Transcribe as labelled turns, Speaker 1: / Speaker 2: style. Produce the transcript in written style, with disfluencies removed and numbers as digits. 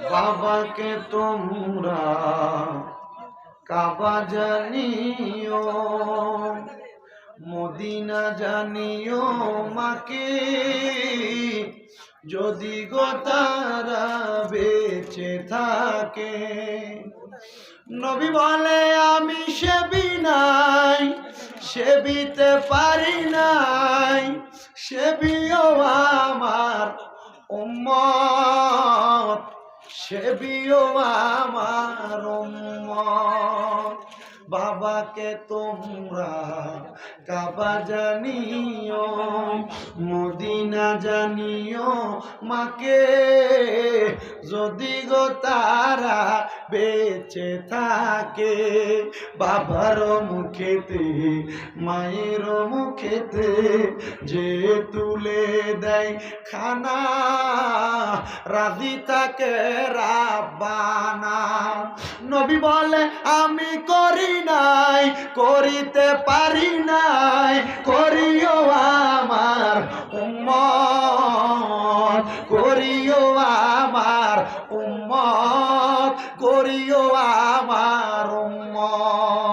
Speaker 1: বাবাকে তোমরা কাবা জানিও, মদিনা জানিও মাকে, যদি গো তারা বেঁচে থাকে। নবী বলে আমি সেবি নাই, সেবিতে পারি নাই, সেবিও আমার উম্মত, সেবিও আমার উম্মত। বাবাকে তোমরা কাবা জানিও, মদিনা জানিও মাকে, যদি গো তারা বেঁচে থাকে। বাবার মুখেতে মায়ের মুখেতে যে তুলে দেয় খানা, রাজি থাকে রাব্বানা। নবী বলে আমি করি নাই, করিতে পারি নাই, করিও আমার উম্মত, করিও আমার উম্মত, করিও আমার উম্মত।